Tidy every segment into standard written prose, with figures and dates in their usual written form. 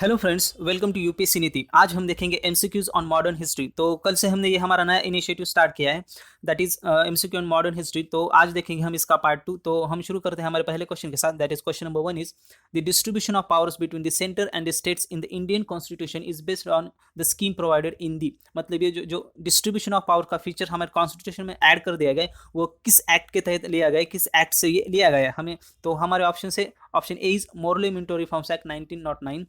Hello friends, welcome to UPSC Niti. आज हम देखेंगे एमसीक्यूज ऑन मॉडर्न हिस्ट्री। तो कल से हमने ये हमारा नया इनिशिएटिव स्टार्ट किया है, that is MCQ on modern history. तो आज देखेंगे हम इसका पार्ट 2। तो हम शुरू करते हैं हमारे पहले क्वेश्चन के साथ, that is question number 1 is the distribution of powers between the centre and the states in the Indian constitution is based on the scheme provided in the. मतलब ये जो डिस्ट्रीब्यूशन ऑफ पावर का feature हमारे constitution में add कर दिया गया है, वो किस एक्ट के तहत लिया गया है, किस एक्ट से ये लिया गया है हमें। तो हमारे ऑप्शन से option A is Morley Minto reforms act 1909,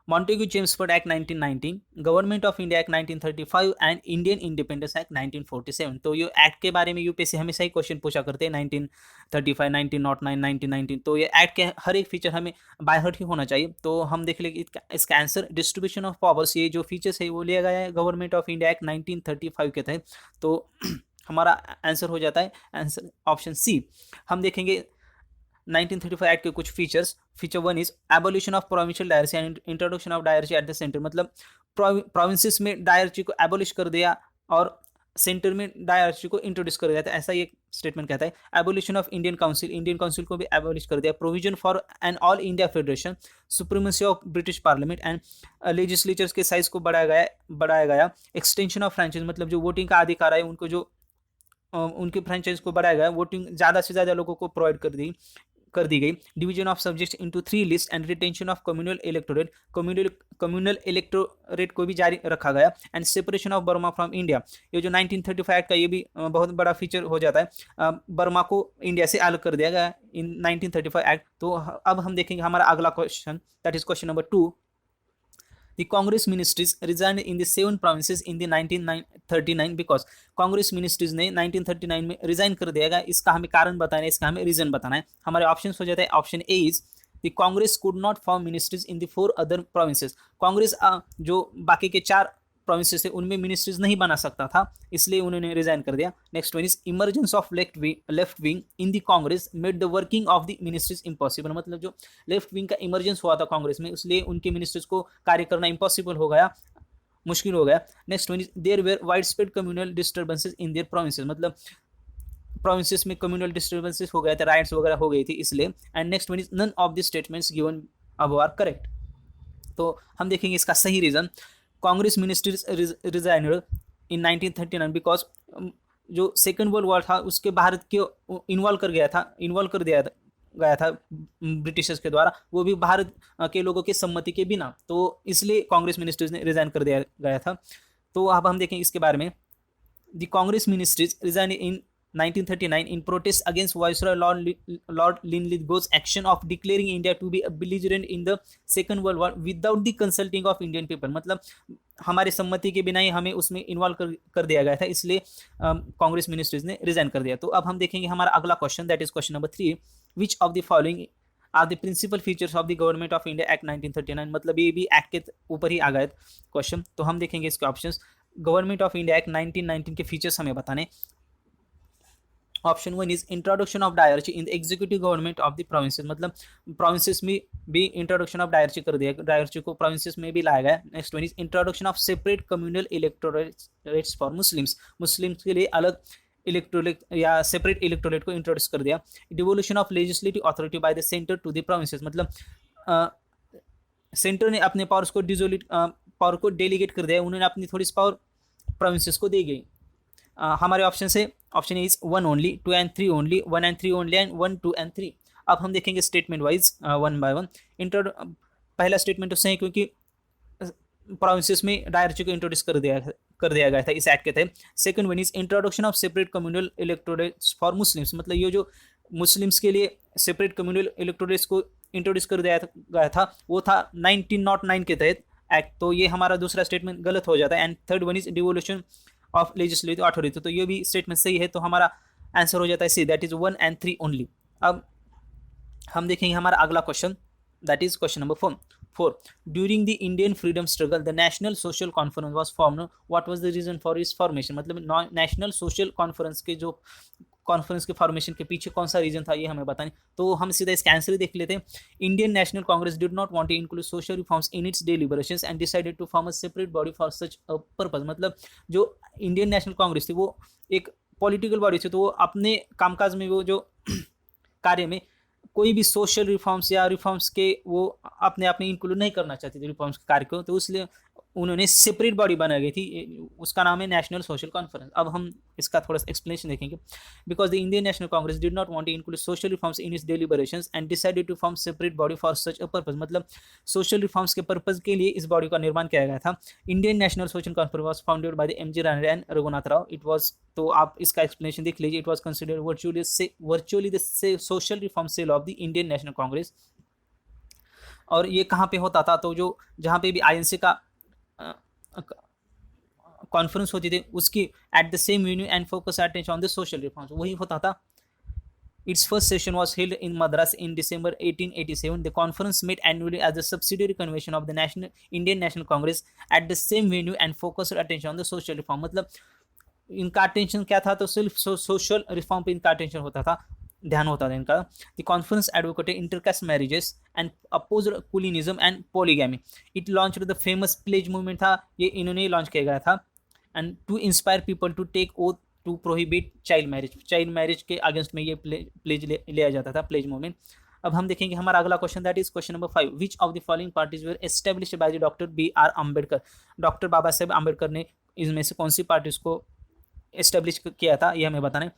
Montagu Chelmsford Act 1919, government of India act 1935 and Indian independence act 1947। तो ये एक्ट के बारे में यूपीएससी हमेशा ही क्वेश्चन पूछा करते हैं, 1935, 1909, 1919। तो ये एक्ट के हर एक फीचर हमें बाय हार्ट ही होना चाहिए। तो हम देख लेंगे इसका आंसर डिस्ट्रीब्यूशन ऑफ पावर्स, ये जो फीचर्स है वो लिया गया है गवर्नमेंट ऑफ इंडिया एक्ट 1935 के तहत। तो हमारा आंसर हो जाता है आंसर ऑप्शन सी। हम देखेंगे 1935 एक्ट के कुछ features. Feature 1 is abolition of provincial dyarchy and introduction of dyarchy at the centre. मतलब प्रोविंसेस में डायरेसी को एबोलिश कर दिया और सेंटर में डायरेसी को इंट्रोड्यूस कर दिया था, ऐसा ये स्टेटमेंट कहता है। Abolition of Indian council, Indian council को भी एबोलिश कर दिया। Provision for an all India federation, supremacy of British parliament and legislatures के साइज को बढ़ाया गया। एक्सटेंशन ऑफ फ्रेंचाइज, मतलब जो वोटिंग का अधिकार है उनको जो उनके फ्रेंचाइज को बढ़ाया गया, वोटिंग ज़्यादा से ज़्यादा लोगों को प्रोवाइड कर दी गई। Division of subjects into 3 list and retention of communal electorate, communal electorate को भी जारी रखा गया। And separation of Burma from India, ये जो 1935 एक्ट का ये भी बहुत बड़ा फीचर हो जाता है। बर्मा को इंडिया से अलग कर दिया गया इन 1935 एक्ट। तो अब हम देखेंगे हमारा अगला question, that is question number 2। The Congress ministries resigned in the 7 provinces in the 1939 because Congress ministries ने 1939 में रिजाइन कर दिया गया। इसका हमें कारण बताना है, इसका हमें रीजन बताना है। हमारे ऑप्शन हो जाता है option A is the Congress could not form ministries in the 4 other provinces. Congress जो बाकी के 4 प्रोविंसेस थे उनमें मिनिस्ट्रीज नहीं बना सकता था, इसलिए उन्होंने रिजाइन कर दिया। Next one is emergence of left wing in the Congress made the working of the ministries impossible. मतलब जो लेफ्ट विंग का इमरजेंस हुआ था कांग्रेस में, इसलिए उनके मिनिस्ट्रीज को कार्य करना इम्पॉसिबल हो गया, मुश्किल हो गया। Next one is there were widespread communal disturbances in their provinces, मतलब प्रोविंसेस में कम्युनल डिस्टर्बेंसेस हो गए थे, राइट्स वगैरह हो गई थी इसलिए। And next one is none of the statements given above are correct. तो हम देखेंगे इसका सही रीजन। Congress ministries resigned in 1939 because जो सेकेंड वर्ल्ड वॉर था उसके भारत के इन्वॉल्व कर दिया गया था ब्रिटिशर्स के द्वारा, वो भी भारत के लोगों की सम्मति के बिना। तो इसलिए कांग्रेस मिनिस्ट्रीज ने रिजाइन कर दिया गया था। तो अब हम देखें इसके बारे में। The Congress ministries resign in 1939 in protest against Viceroy Lord Linlithgow's action of declaring India to be a belligerent in the Second World War without the consulting of Indian people। मतलब हमारे सम्मति के बिना ही हमें उसमें इन्वॉल्व कर दिया गया था, इसलिए कांग्रेस मिनिस्ट्रीज ने रिजाइन कर दिया। तो अब हम देखेंगे हमारा अगला question, that is question number 3। Which of the following are the principal features of the government of India act 1939। मतलब ये भी एक्ट के ऊपर ही आ गए क्वेश्चन। तो हम देखेंगे इसके options. Government of India act 1919 के फीचर्स हमें बताने। Option 1 is introduction of dyarchy in the executive government of the provinces. मतलब प्रोविंसेस में भी इंट्रोडक्शन ऑफ डायरेसी कर दिया, डायरेसी को प्रोविंसेस में भी लाया गया। Next one is introduction of separate communal electorates for Muslims के लिए अलग इलेक्टोरेट या सेपरेट इलेक्टोरेट को इंट्रोड्यूस कर दिया। Devolution of legislative authority by the centre to the provinces, मतलब सेंटर ने अपने पावर को डेलीगेट कर दिया, उन्होंने अपनी थोड़ी सी पावर प्रोविंसेस को दी गई। हमारे ऑप्शन से option is 1 only, 2 and 3 only, 1 and 3 only and 1, 2 and 3। अब हम देखेंगे statement wise one by one. पहला स्टेटमेंट तो सही, क्योंकि प्रोविंसेस में डायरेसी को इंट्रोड्यूस कर दिया गया था इस एक्ट के तहत। Second one is introduction of separate communal electorates for Muslims, मतलब ये जो मुस्लिम्स के लिए सेपरेट कम्युनल इलेक्टोरेट्स को इंट्रोड्यूस कर दिया गया था वो था 1909 के तहत एक्ट। तो ये हमारा दूसरा स्टेटमेंट गलत हो जाता है। And third one is devolution of legislative authority, तो ये भी स्टेटमेंट सही है। तो हमारा आंसर हो जाता है C, that is 1 and 3 only. अब हम देखेंगे हमारा अगला question, that is question number 4। During the Indian freedom struggle the national social conference was formed, what was the reason for its formation. मतलब नेशनल सोशल कॉन्फ्रेंस के formation के पीछे कौन सा रीजन था ये हमें बताएं। तो हम सीधा इसका आंसर ही देख लेते हैं। Indian national Congress did not want to include social reforms in its deliberations and decided to form a separate body for such a purpose. मतलब जो इंडियन नेशनल कांग्रेस थी वो एक पॉलिटिकल बॉडी थी, तो वो अपने कामकाज में वो जो कार्य में कोई भी सोशल रिफॉर्म्स या रिफॉर्म्स के वो अपने आप में इंक्लूड नहीं करना चाहते थे रिफॉर्म्स के कार्य को, तो इसलिए उन्होंने सेपरेट बॉडी बना गई थी, उसका नाम है नेशनल सोशल कॉन्फ्रेंस। अब हम इसका थोड़ा सा एक्सप्लेनेशन देखेंगे। Because the Indian national Congress did not want to include social reforms in its deliberations and decided to form separate body for such a purpose. मतलब सोशल रिफॉर्म्स के purpose के लिए इस बॉडी का निर्माण किया गया था। Indian National social conference was founded by the M G Ranade and Raghunath Rao. It was, तो आप इसका एक्सप्लेनेशन देख लीजिए। It was considered virtually the social reform cell of the Indian national congress. और ये कहाँ पे होता था, तो जो जहाँ पे भी आईएनसी का कॉन्फ्रेंस होती थी उसकी at the same venue and focus attention on the social reforms वही होता था। Its first session was held in Madras in December 1887. The conference met annually as a subsidiary convention of the Indian National Congress at the same venue and focused attention on the social reform. मतलब इनका attention क्या था, तो सिर्फ social reform पे इनका attention होता था, ध्यान होता था इनका। The conference advocated intercaste marriages and opposed kulinism and polygamy. It launch the famous pledge movement था, ये इन्होंने लॉन्च किया गया था। And to inspire people to take oath to prohibit child marriage के अगेंस्ट में ये प्लेज लिया जाता था, प्लेज मूवमेंट। अब हम देखेंगे हमारा अगला question, that is question number 5। Which of the following parties were established by the doctor B R Ambedkar. Doctor Baba Saheb Ambedkar ने इसमें से कौन सी पार्टीज को एस्टेब्लिश किया था, ये हमें बताना है।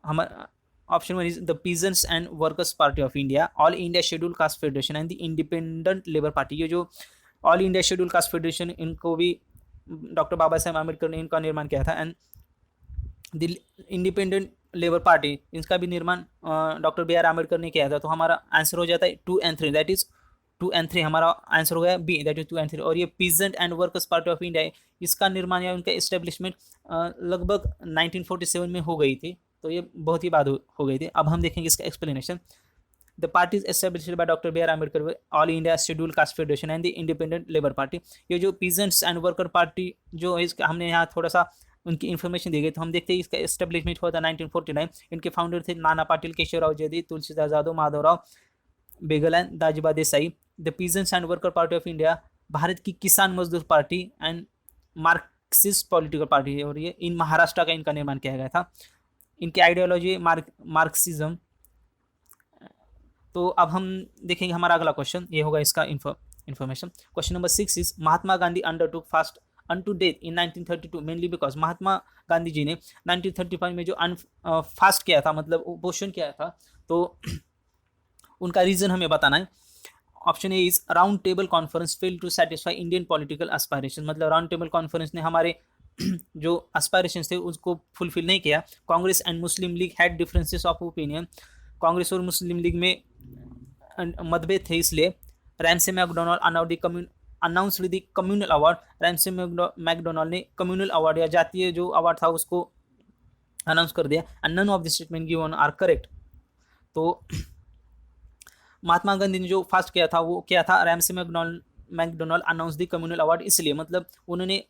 हमारा option 1 is the peasants and workers party of India, all India scheduled caste federation and the independent labour party. ये जो all India scheduled caste federation, इनको भी डॉक्टर बाबा साहेब अम्बेडकर ने इनका निर्माण किया था। And the independent labour party, इसका भी निर्माण डॉक्टर बी आर अम्बेडकर ने किया था। तो हमारा आंसर हो जाता है 2 and 3, दैट इज 2 and 3 हमारा आंसर हो गया बी, दैट इज 2 and 3। और ये peasant and workers party of India, इसका निर्माण या उनका एस्टेब्लिशमेंट लगभग 1947 में हो गई थी, तो ये बहुत ही बाद हो गई थी। अब हम देखेंगे इसका explanation. The parties established by doctor B R Ambedkar, all India scheduled caste federation and the independent labour party. ये जो पीजेंट्स एंड वर्कर पार्टी जो है, इसका हमने यहाँ थोड़ा सा उनकी इन्फॉर्मेशन दी गई, तो हम देखते हैं इसका एस्टेब्लिशमेंट हुआ था 1949। इनके फाउंडर थे Nana Patil, Keshavrao Jedhe, Tulsidas Yadav, Madhavrao Bagal and Dajiba Desai. The peasants and worker party of India Bharat की किसान मजदूर party and Marxist political party है, और ये इन महाराष्ट्र का इनका निर्माण किया गया था। इनकी आइडियोलॉजी मार्क्सिज्म। तो अब हम देखेंगे हमारा अगला क्वेश्चन, ये होगा इसका information. Question number 6 is Mahatma Gandhi undertook fast unto death in 1932 mainly because Mahatma Gandhi ji ने 1935 में जो फास्ट किया था, मतलब उपोषण किया था, तो उनका रीजन हमें बताना है। Option A is round table conference fail to satisfy Indian political aspiration. मतलब राउंड टेबल कॉन्फ्रेंस ने हमारे जो एस्पायरेशन थे उसको फुलफिल नहीं किया। Congress and Muslim League had differences of opinion. Congress और मुस्लिम लीग में मतभेद थे, इसलिए Ramsay MacDonald announced the communal award. Ramsay MacDonald ने कम्युनल अवार्ड या जातीय जो अवार्ड था उसको अनाउंस कर दिया। And none of the statement given are correct. तो महात्मा गांधी ने जो फास्ट किया था वो क्या था, Ramsay MacDonald announce the communal award, इसलिए मतलब उन्होंने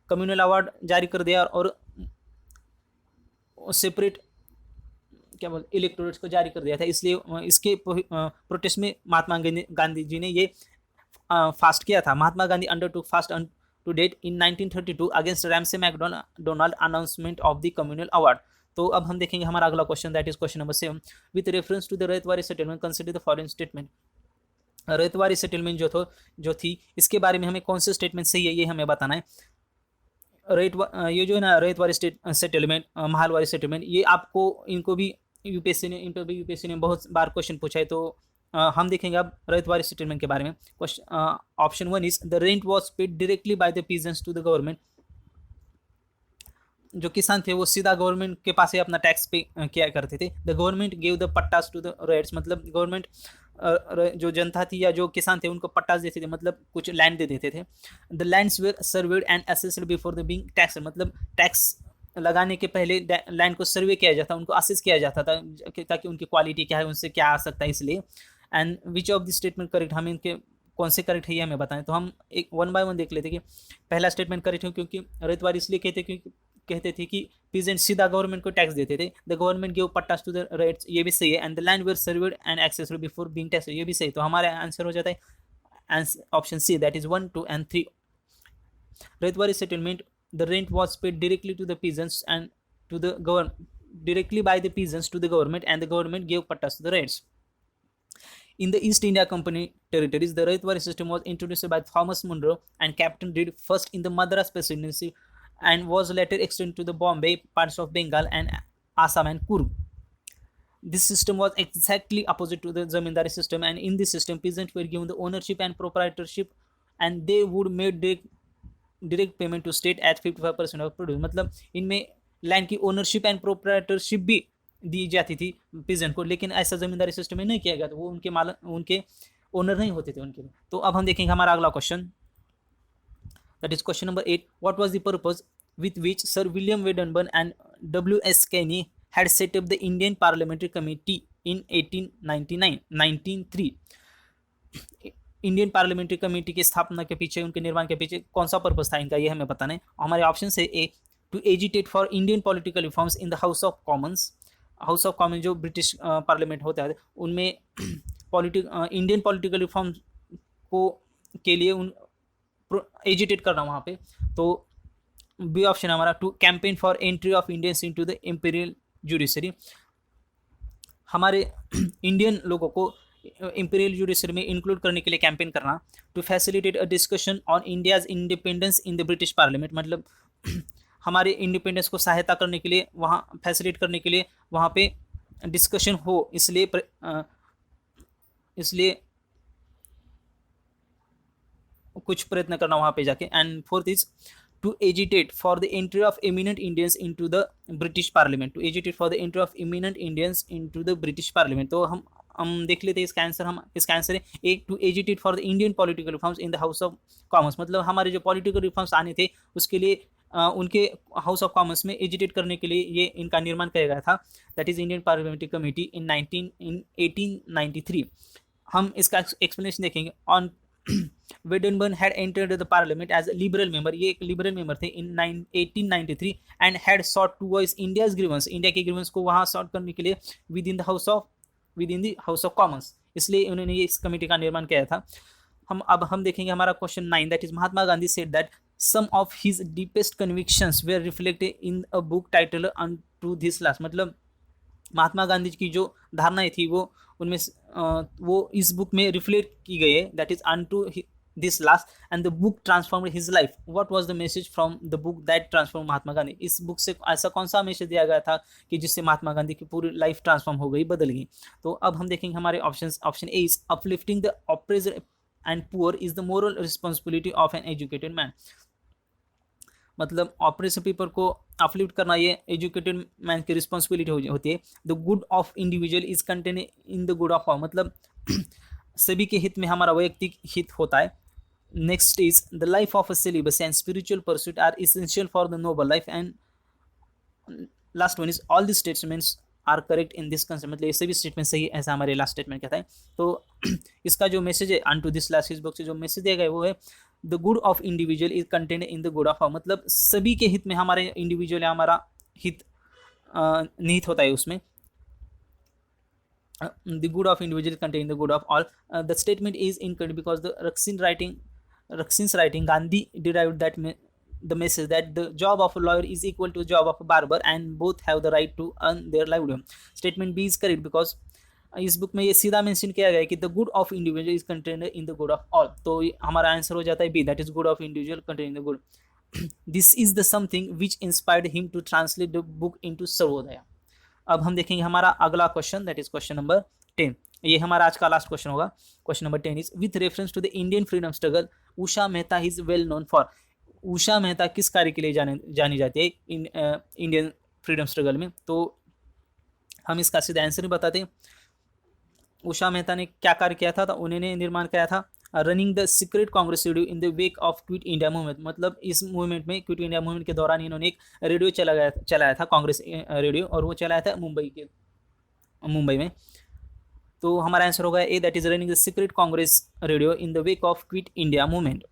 कम्युनल अवार्ड जारी कर दिया और सेपरेट क्या बोलते इलेक्टोरेट्स को जारी कर दिया था, इसलिए इसके प्रोटेस्ट में महात्मा गांधी जी ने ये फास्ट किया था। Mahatma Gandhi undertook fast to date in 1932 against Ramsay MacDonald announcement of the communal award. तो अब हम देखेंगे हमारा अगला question, that is question number 7। With reference to the ryotwari settlement consider the following statement. Ryotwari settlement जो थी इसके बारे में हमें कौन से स्टेटमेंट सही है ये हमें बताना है। ये जो है ना रैतवारी सेटलमेंट, महालवारी सेटलमेंट, ये आपको इनको भी यूपीएससी ने बहुत बार क्वेश्चन पूछा है। तो हम देखेंगे अब रैतवारी सेटलमेंट के बारे में। Option 1 is the rent was paid directly by the peasants to the government. जो किसान थे वो सीधा गवर्नमेंट के पास ही अपना टैक्स पे किया करते थे। The government give the pattas to the ryots, मतलब गवर्नमेंट जो जनता थी या जो किसान थे उनको पट्टास देते थे, मतलब कुछ लैंड दे देते थे। The lands were surveyed and assessed before the being tax, मतलब टैक्स लगाने के पहले लैंड को सर्वे किया जाता, उनको असेस किया जाता था ताकि उनकी क्वालिटी क्या है, उनसे क्या आ सकता है, इसलिए। And which of the statement correct, हम इनके कौन से करेक्ट है ये हमें बताएं। तो हम एक 1 by 1 देख लेते कि पहला स्टेटमेंट करेक्ट है, क्योंकि रैतवारी इसलिए कहते थे कि पीजेंट सीधा गवर्नमेंट को टैक्स देते थे। The government give pattas to the ryots, ये भी सही है। And the land were surveyed and assessed before being tax, ये भी सही। तो हमारा आंसर हो जाता है option C, that is 1, 2 and 3। Ryotwari settlement, the rent was paid directly to the peasants and to the directly by the peasants to the government and the government gave pattas to the rates. In the East India Company territories, the Raitwari system was introduced by Thomas Munro and Captain Reed first in the Madras Presidency and was later extended to the Bombay, parts of Bengal, and Assam and Kurg. This system was exactly opposite to the zamindari system, and in this system peasants were given the ownership and proprietorship, and they would make direct payment to state at 55% of produce. मतलब इनमें land की ownership and proprietorship भी दी जाती थी peasant को, लेकिन ऐसा जमींदारी system में नहीं किया गया था, वो उनके ओनर नहीं होते थे उनके लिए। तो अब हम देखेंगे हमारा अगला question, that is question number 8। What was the purpose with which Sir William Wedderburn and W.S. Caney had set up the Indian Parliamentary Committee in 1903। Indian parliamentary committee की स्थापना के पीछे, उनके निर्माण के पीछे कौन सा पर्पस था इनका, ये हमें पता नहीं। हमारे ऑप्शन है A, to agitate for Indian political reforms in the House of Commons. House of Common जो ब्रिटिश पार्लियामेंट होता है उनमें इंडियन पॉलिटिकल रिफॉर्म्स को के लिए उन एजिटेट करना वहाँ पे। तो बी ऑप्शन हमारा, to campaign for entry of Indians into the imperial judiciary. हमारे इंडियन लोगों को इंपीरियल जुडिशरी में इंक्लूड करने के लिए कैंपेन करना। To facilitate a discussion on India's independence in the British parliament, मतलब हमारे इंडिपेंडेंस को सहायता करने के लिए, वहाँ फैसिलिटेट करने के लिए वहाँ पे डिस्कशन हो, इसलिए कुछ प्रयत्न करना वहाँ पे जाके। And fourth is to agitate for the entry of eminent Indians into the British Parliament, to agitate for the entry of eminent Indians into the British Parliament। तो हम देख लेते हैं इसका आंसर है A, to agitate for the Indian political reforms in the House of Commons. मतलब हमारे जो पॉलिटिकल रिफॉर्म्स आने थे उसके लिए उनके हाउस ऑफ कॉमन्स में एजिटेट करने के लिए ये इनका निर्माण किया गया था, that is Indian parliamentary committee in 1893। हम इसका एक्सप्लेनेशन देखेंगे। On Wedderburn had entered the parliament as a liberal member, ये एक लिबरल मेंबर थे in 1893 and had sought to voice India's grievance, India के ग्रीवेंस को वहाँ सॉर्ट करने के लिए within the house of commons, इसलिए उन्होंने ये इस कमेटी का निर्माण किया था। हम देखेंगे हमारा question 9, that is Mahatma Gandhi said that some of his deepest convictions were reflected in a book titled Unto This Last, मतलब महात्मा गांधी की जो धारणाएं थी वो उनमें वो इस बुक में रिफ्लेक्ट की गई है, that is unto this last, and the book transformed his life. What was the message from the book that transform Mahatma Gandhi, इस बुक से ऐसा कौन सा मैसेज दिया गया था कि जिससे महात्मा गांधी की पूरी लाइफ ट्रांसफॉर्म हो गई, बदल गई। तो अब हम देखेंगे हमारे option A is uplifting the oppressed and poor is the moral responsibility of an educated man, मतलब ऑपरेशन पीपल को अपलिफ्ट करना ये एजुकेटेड मैन की रिस्पॉन्सिबिलिटी होती है। The good of individual is contain in the good of all, मतलब सभी के हित में हमारा वैयक्तिक हित होता है। Next is the life of a syllabus and spiritual pursuit are essential for the noble life, and last one is all the statements are correct in this concept, मतलब ये सभी स्टेटमेंट सही है, ऐसा हमारे लास्ट स्टेटमेंट कहता है। तो इसका जो मैसेज है अनटू दिस लास्ट इस बुक से जो मैसेज दिया गया है वो है the good of individual is content in the good of all, मतलब सभी के हित में हमारे इंडिविजुअल या हमारा हित निहित होता है उसमें। The good of individual content in the good of all, the statement is incorrect because the Raksin's writing Gandhi derived that the message that the job of a lawyer is equal to the job of a barber and both have the right to earn their livelihood। Statement B is correct because इस book में ये सीधा mention किया गया है कि the good of individual is contained in the good of all, तो हमारा आंसर हो जाता है B, that is good of individual contained in the good. This is the something which inspired him to translate the book into Sarvodaya. अब हम देखेंगे हमारा अगला question, that is question number 10। ये हमारा आज का लास्ट क्वेश्चन होगा। Question number 10 is with reference to the Indian freedom struggle Usha Mehta is well known for. Usha Mehta किस कार्य के लिए जानी जाती है इंडियन फ्रीडम स्ट्रगल में, तो हम इसका सीधा आंसर ही बताते हैं। उषा मेहता ने क्या कार्य किया था, तो उन्होंने निर्माण किया था running the secret Congress radio in the wake of Quit India movement, मतलब इस मूवमेंट में क्विट इंडिया मूवमेंट के दौरान इन्होंने एक रेडियो चलाया था कांग्रेस रेडियो, और वो चलाया था मुंबई में। तो हमारा आंसर होगा A, that is running the secret Congress radio in the wake of Quit India movement.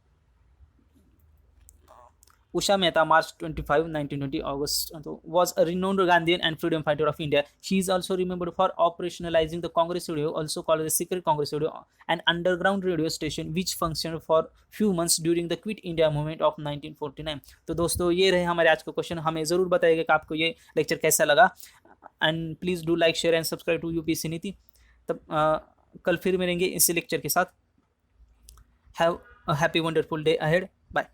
Usha Mehta, March 25, 1920, August, was a renowned Gandhian and freedom fighter of India. She is also remembered for operationalizing the Congress Radio, also called the Secret Congress Radio, an underground radio station which functioned for few months during the Quit India movement of 1949. तो दोस्तों ये रहे हमारे आज का question. हमें ज़रूर बताइएगा कि आपको ये लेक्चर कैसा लगा, and please do like share and subscribe to UPSC Niti. तब कल फिर मिलेंगे इसी लेक्चर के साथ। Have a happy wonderful day ahead. Bye.